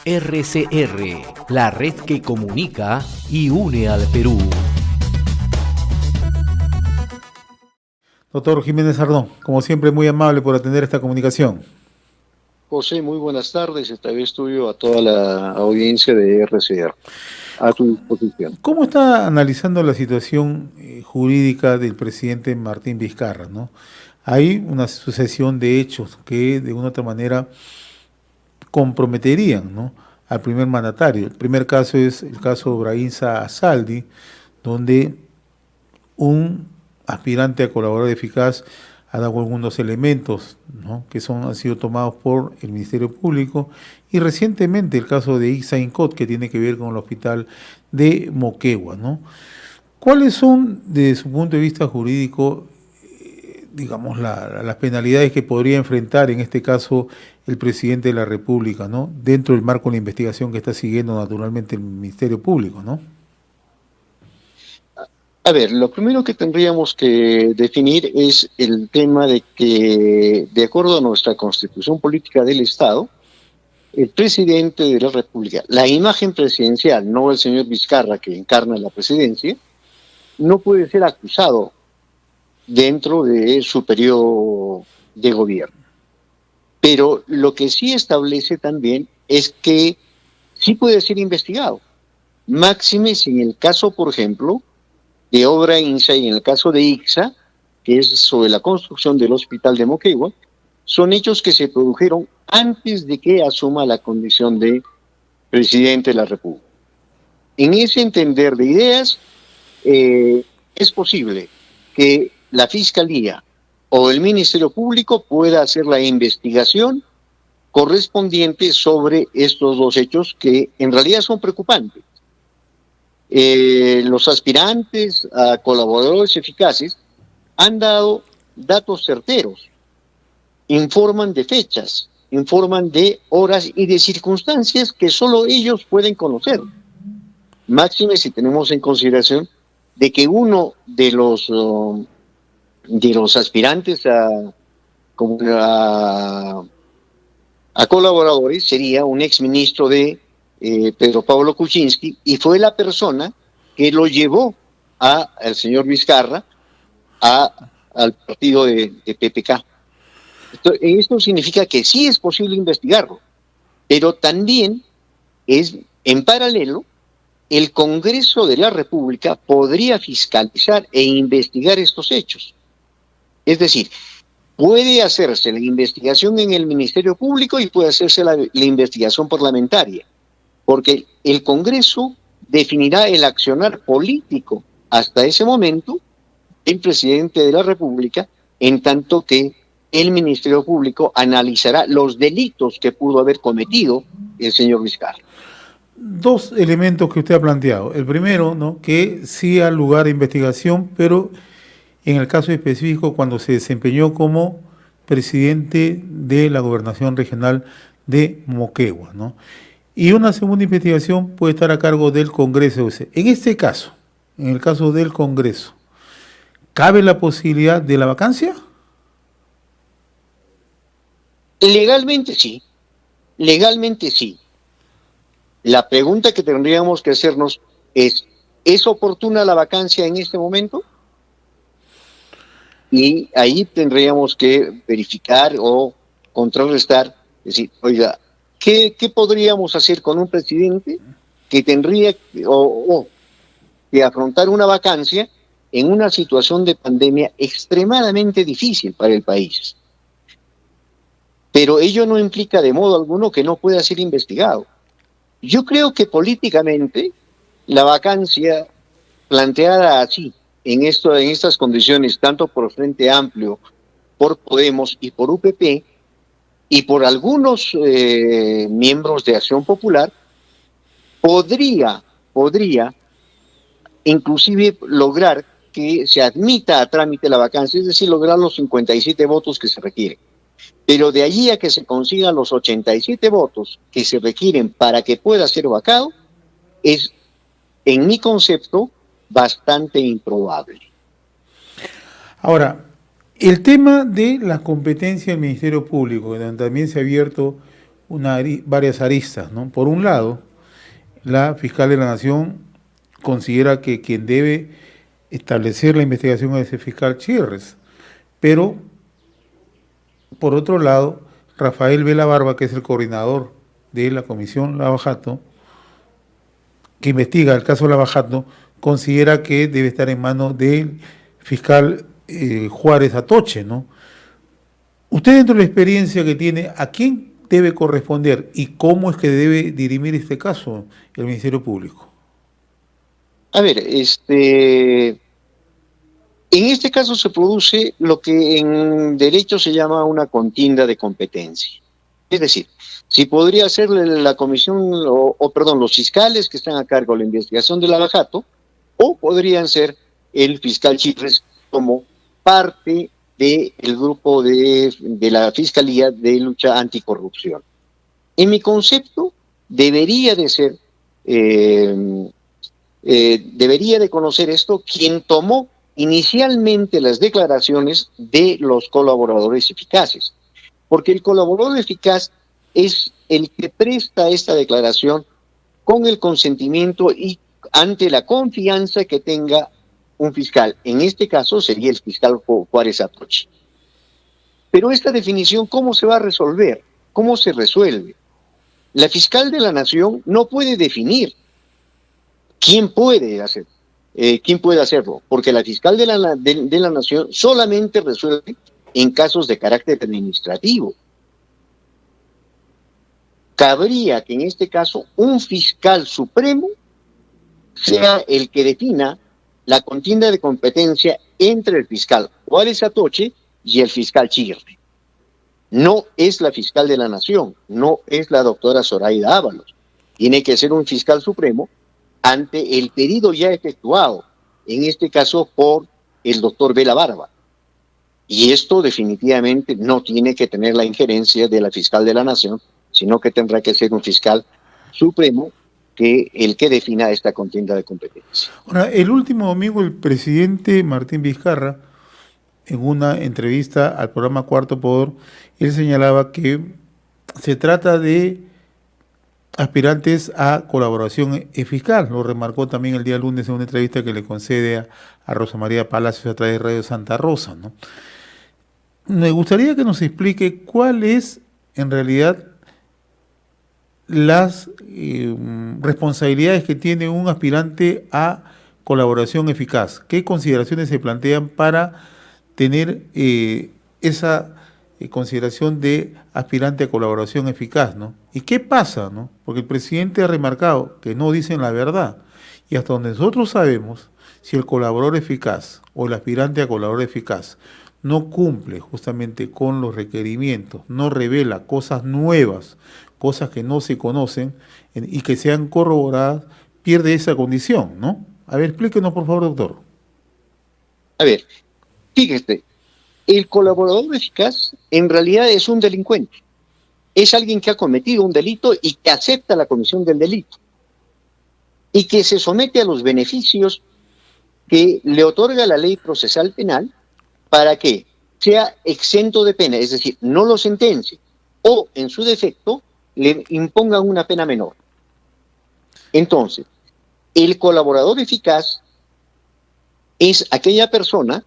RCR, la red que comunica y une al Perú. Doctor Jiménez Ardón, como siempre, muy amable por atender esta comunicación. José, muy buenas tardes. Esta vez tuyo a toda la audiencia de RCR. A tu disposición. ¿Cómo está analizando la situación jurídica del presidente Martín Vizcarra, ¿no? Hay una sucesión de hechos que de una u otra manera comprometerían, ¿no?, al primer mandatario. El primer caso es el caso Brahim Saad-Saldi, donde un aspirante a colaborador eficaz ha dado algunos elementos, ¿no?, que han sido tomados por el Ministerio Público, y recientemente el caso de Ixa Incot, que tiene que ver con el hospital de Moquegua, ¿no? ¿Cuáles son, desde su punto de vista jurídico, digamos, las penalidades que podría enfrentar en este caso el presidente de la República, ¿no?, dentro del marco de la investigación que está siguiendo naturalmente el Ministerio Público, ¿no? A ver, lo primero que tendríamos que definir es el tema de que, de acuerdo a nuestra Constitución Política del Estado, el presidente de la República, la imagen presidencial, no el señor Vizcarra que encarna la presidencia, no puede ser acusado dentro de su periodo de gobierno. Pero lo que sí establece también es que sí puede ser investigado. Máxime si en el caso, por ejemplo, de Obra INSA y en el caso de ICSA, que es sobre la construcción del hospital de Moquegua, son hechos que se produjeron antes de que asuma la condición de presidente de la República. En ese entender de ideas, es posible que la Fiscalía o el Ministerio Público pueda hacer la investigación correspondiente sobre estos dos hechos que en realidad son preocupantes. Los aspirantes a colaboradores eficaces han dado datos certeros, informan de fechas, informan de horas y de circunstancias que solo ellos pueden conocer. Máxime si tenemos en consideración de que uno de los aspirantes a colaboradores sería un exministro de Pedro Pablo Kuczynski, y fue la persona que lo llevó al señor Vizcarra al partido de PPK. Esto significa que sí es posible investigarlo, pero también es, en paralelo, el Congreso de la República podría fiscalizar e investigar estos hechos. Es decir, puede hacerse la investigación en el Ministerio Público y puede hacerse la investigación parlamentaria, porque el Congreso definirá el accionar político hasta ese momento del presidente de la República, en tanto que el Ministerio Público analizará los delitos que pudo haber cometido el señor Vizcarra. Dos elementos que usted ha planteado. El primero, ¿no?, que sí ha lugar a investigación, pero en el caso específico cuando se desempeñó como presidente de la Gobernación Regional de Moquegua, ¿no? Y una segunda investigación puede estar a cargo del Congreso. En este caso, en el caso del Congreso, ¿cabe la posibilidad de la vacancia? Legalmente sí, legalmente sí. La pregunta que tendríamos que hacernos ¿es oportuna la vacancia en este momento? Y ahí tendríamos que verificar o contrarrestar, decir, oiga, ¿qué podríamos hacer con un presidente que tendría que afrontar una vacancia en una situación de pandemia extremadamente difícil para el país? Pero ello no implica de modo alguno que no pueda ser investigado. Yo creo que políticamente la vacancia planteada así, en estas condiciones, tanto por Frente Amplio, por Podemos y por UPP, y por algunos miembros de Acción Popular, podría inclusive lograr que se admita a trámite la vacancia, es decir, lograr los 57 votos que se requieren. Pero de allí a que se consigan los 87 votos que se requieren para que pueda ser vacado, es, en mi concepto, bastante improbable. Ahora, el tema de la competencia del Ministerio Público, donde también se ha abierto varias aristas, ¿no? Por un lado, la fiscal de la Nación considera que quien debe establecer la investigación es el fiscal Chirres, pero por otro lado, Rafael Vela Barba, que es el coordinador de la Comisión Lavajato, que investiga el caso Lavajato, considera que debe estar en manos del fiscal Juárez Atoche, ¿no? Usted, dentro de la experiencia que tiene, ¿a quién debe corresponder y cómo es que debe dirimir este caso el Ministerio Público? A ver, en este caso se produce lo que en derecho se llama una contienda de competencia. Es decir, si podría ser la comisión, perdón, los fiscales que están a cargo de la investigación del Lavajato, o podrían ser el fiscal Chirres como parte del grupo de la Fiscalía de Lucha Anticorrupción. En mi concepto, debería de conocer esto quien tomó inicialmente las declaraciones de los colaboradores eficaces, porque el colaborador eficaz es el que presta esta declaración con el consentimiento y ante la confianza que tenga un fiscal. En este caso sería el fiscal Juárez Atoche. Pero esta definición, ¿cómo se va a resolver? ¿Cómo se resuelve? La fiscal de la Nación no puede definir quién puede hacerlo, porque la fiscal de la Nación solamente resuelve en casos de carácter administrativo. Cabría que en este caso un fiscal supremo sea el que defina la contienda de competencia entre el fiscal Juárez Atoche y el fiscal Chirre. No es la fiscal de la Nación, no es la doctora Zoraida Ábalos. Tiene que ser un fiscal supremo ante el pedido ya efectuado, en este caso por el doctor Vela Barba. Y esto definitivamente no tiene que tener la injerencia de la fiscal de la Nación, sino que tendrá que ser un fiscal supremo el que defina esta contienda de competencia. Ahora, el último domingo el presidente Martín Vizcarra, en una entrevista al programa Cuarto Poder, él señalaba que se trata de aspirantes a colaboración eficaz. Lo remarcó también el día lunes en una entrevista que le concede a Rosa María Palacios a través de Radio Santa Rosa, ¿no? Me gustaría que nos explique cuál es en realidad las responsabilidades que tiene un aspirante a colaboración eficaz. ¿Qué consideraciones se plantean para tener esa consideración de aspirante a colaboración eficaz, ¿no? ¿Y qué pasa, no? Porque el presidente ha remarcado que no dicen la verdad. Y hasta donde nosotros sabemos, si el colaborador eficaz o el aspirante a colaborador eficaz no cumple justamente con los requerimientos, no revela cosas nuevas, cosas que no se conocen y que sean corroboradas, pierde esa condición, ¿no? A ver, explíquenos por favor, doctor. A ver, fíjate, el colaborador eficaz en realidad es un delincuente. Es alguien que ha cometido un delito y que acepta la comisión del delito. Y que se somete a los beneficios que le otorga la ley procesal penal para que sea exento de pena, es decir, no lo sentencie o, en su defecto, le impongan una pena menor. Entonces, el colaborador eficaz es aquella persona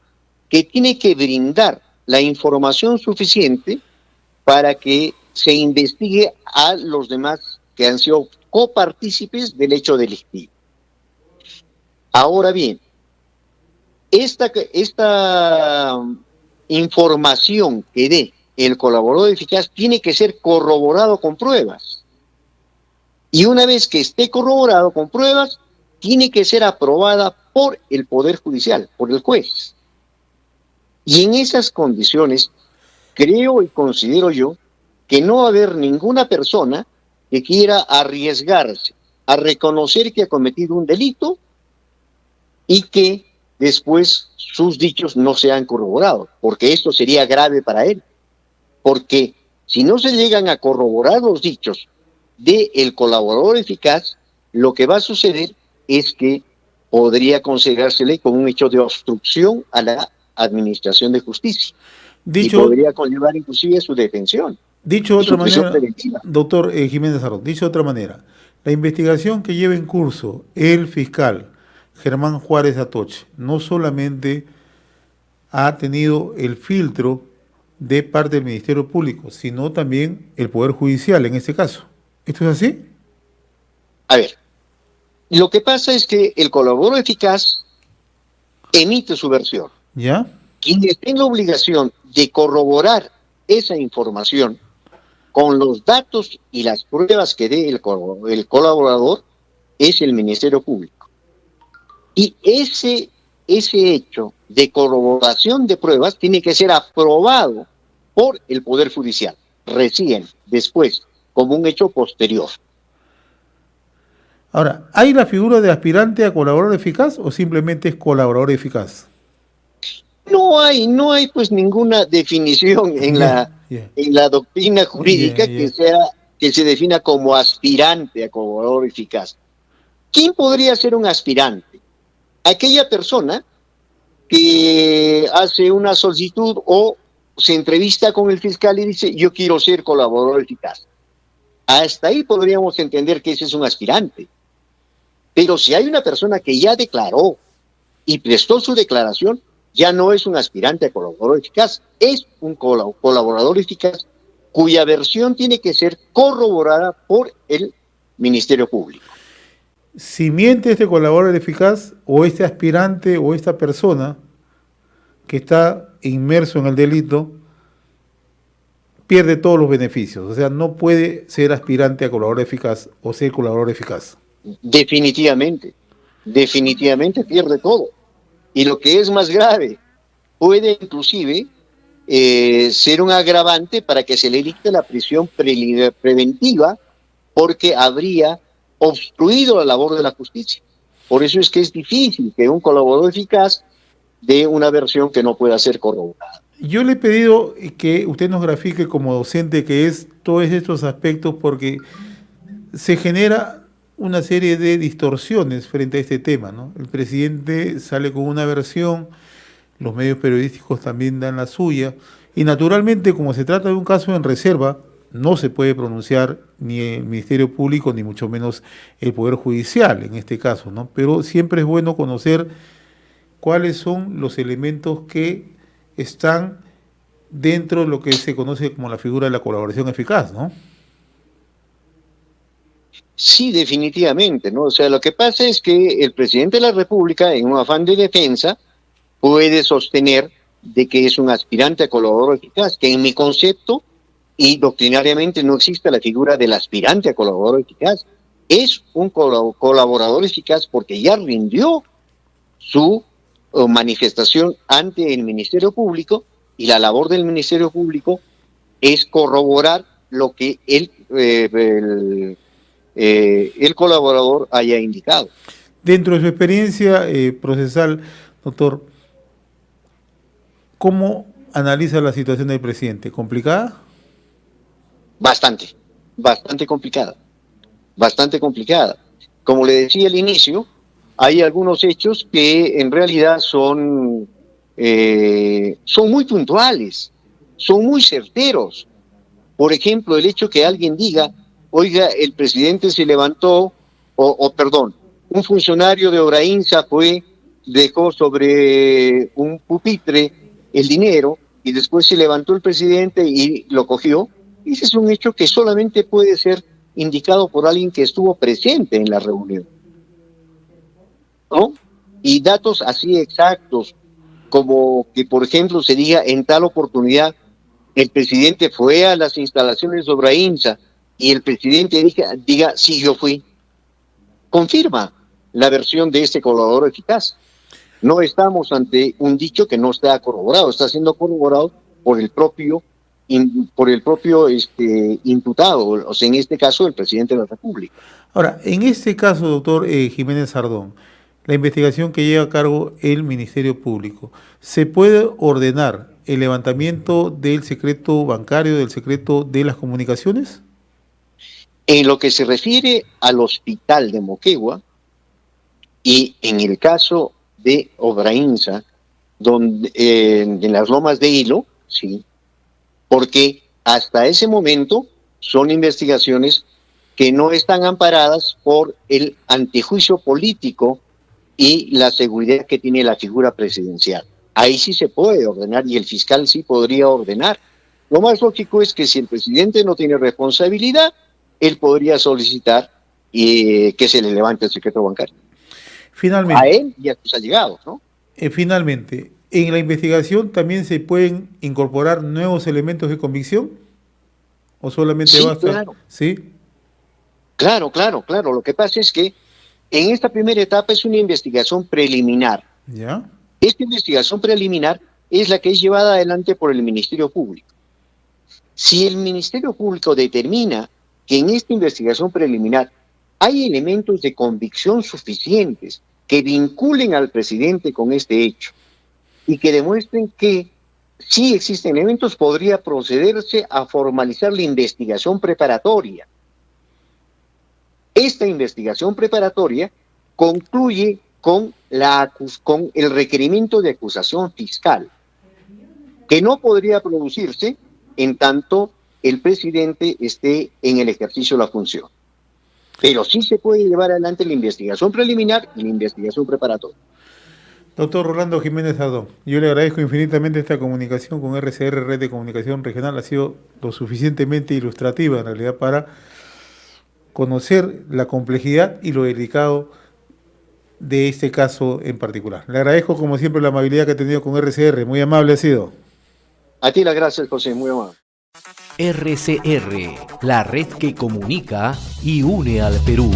que tiene que brindar la información suficiente para que se investigue a los demás que han sido copartícipes del hecho delictivo. Ahora bien, esta información que dé el colaborador eficaz tiene que ser corroborado con pruebas. Y una vez que esté corroborado con pruebas, tiene que ser aprobada por el Poder Judicial, por el juez. Y en esas condiciones, creo y considero yo que no va a haber ninguna persona que quiera arriesgarse a reconocer que ha cometido un delito y que después sus dichos no sean corroborados, porque esto sería grave para él. Porque si no se llegan a corroborar los dichos del colaborador eficaz, lo que va a suceder es que podría considerársele como un hecho de obstrucción a la administración de justicia. Y podría conllevar inclusive su detención. Dicho de y otra su prisión manera, preventiva. doctor Jiménez Arroz, dicho de otra manera, la investigación que lleva en curso el fiscal Germán Juárez Atoche no solamente ha tenido el filtro de parte del Ministerio Público, sino también el Poder Judicial en este caso. ¿Esto es así? A ver, lo que pasa es que el colaborador eficaz emite su versión. ¿Ya? Quienes tienen la obligación de corroborar esa información con los datos y las pruebas que dé el colaborador es el Ministerio Público. Y ese hecho de corroboración de pruebas tiene que ser aprobado por el Poder Judicial, recién, después, como un hecho posterior. Ahora, ¿hay la figura de aspirante a colaborador eficaz o simplemente es colaborador eficaz? No hay pues ninguna definición Ya, ya, en la doctrina ya, jurídica ya. que se defina como aspirante a colaborador eficaz. ¿Quién podría ser un aspirante? Aquella persona que hace una solicitud o se entrevista con el fiscal y dice, yo quiero ser colaborador eficaz. Hasta ahí podríamos entender que ese es un aspirante. Pero si hay una persona que ya declaró y prestó su declaración, ya no es un aspirante a colaborador eficaz, es un colaborador eficaz cuya versión tiene que ser corroborada por el Ministerio Público. Si miente este colaborador eficaz o este aspirante o esta persona que está inmerso en el delito, pierde todos los beneficios. O sea, no puede ser aspirante a colaborador eficaz o ser colaborador eficaz. Definitivamente pierde todo. Y lo que es más grave, puede inclusive ser un agravante para que se le dicte la prisión preventiva porque habría obstruido la labor de la justicia. Por eso es que es difícil que un colaborador eficaz dé una versión que no pueda ser corroborada. Yo le he pedido que usted nos grafique como docente que es todos estos aspectos porque se genera una serie de distorsiones frente a este tema, ¿no? El presidente sale con una versión, los medios periodísticos también dan la suya, y naturalmente, como se trata de un caso en reserva, no se puede pronunciar ni el Ministerio Público, ni mucho menos el Poder Judicial en este caso, ¿no? Pero siempre es bueno conocer cuáles son los elementos que están dentro de lo que se conoce como la figura de la colaboración eficaz, ¿no? Sí, definitivamente, ¿no? O sea, lo que pasa es que el presidente de la República, en un afán de defensa, puede sostener de que es un aspirante a colaborador eficaz, que en mi concepto y doctrinariamente no existe la figura del aspirante a colaborador eficaz. Es un colaborador eficaz porque ya rindió su manifestación ante el Ministerio Público y la labor del Ministerio Público es corroborar lo que el colaborador haya indicado. Dentro de su experiencia procesal, doctor, ¿cómo analiza la situación del presidente? ¿Complicada? Bastante complicada, bastante complicada. Como le decía al inicio, hay algunos hechos que en realidad son muy puntuales, son muy certeros. Por ejemplo, el hecho que alguien diga, oiga, el presidente se levantó, perdón, un funcionario de Obrainsa dejó sobre un pupitre el dinero y después se levantó el presidente y lo cogió. Ese es un hecho que solamente puede ser indicado por alguien que estuvo presente en la reunión, ¿no? Y datos así exactos, como que, por ejemplo, se diga en tal oportunidad, el presidente fue a las instalaciones de Obrainsa y el presidente diga sí, yo fui, confirma la versión de este colaborador eficaz. No estamos ante un dicho que no está corroborado, está siendo corroborado por el propio imputado, o sea, en este caso el presidente de la República. Ahora, en este caso, doctor Jiménez Sardón, la investigación que lleva a cargo el Ministerio Público, ¿se puede ordenar el levantamiento del secreto bancario, del secreto de las comunicaciones? En lo que se refiere al hospital de Moquegua y en el caso de Obrainsa, donde en las Lomas de Hilo, sí, porque hasta ese momento son investigaciones que no están amparadas por el antejuicio político y la seguridad que tiene la figura presidencial. Ahí sí se puede ordenar y el fiscal sí podría ordenar. Lo más lógico es que si el presidente no tiene responsabilidad, él podría solicitar que se le levante el secreto bancario. Finalmente, A él y a sus allegados, ¿no? Finalmente, ¿en la investigación también se pueden incorporar nuevos elementos de convicción? ¿O solamente Sí, basta? claro. ¿Sí? Claro. Lo que pasa es que en esta primera etapa es una investigación preliminar. ¿Ya? Esta investigación preliminar es la que es llevada adelante por el Ministerio Público. Si el Ministerio Público determina que en esta investigación preliminar hay elementos de convicción suficientes que vinculen al presidente con este hecho y que demuestren que sí existen elementos, podría procederse a formalizar la investigación preparatoria. Esta investigación preparatoria concluye con el requerimiento de acusación fiscal, que no podría producirse en tanto el presidente esté en el ejercicio de la función. Pero sí se puede llevar adelante la investigación preliminar y la investigación preparatoria. Doctor Rolando Jiménez Adón, yo le agradezco infinitamente esta comunicación con RCR, Red de Comunicación Regional. Ha sido lo suficientemente ilustrativa en realidad para conocer la complejidad y lo delicado de este caso en particular. Le agradezco como siempre la amabilidad que ha tenido con RCR, muy amable ha sido. A ti las gracias, José, muy amable. RCR, la red que comunica y une al Perú.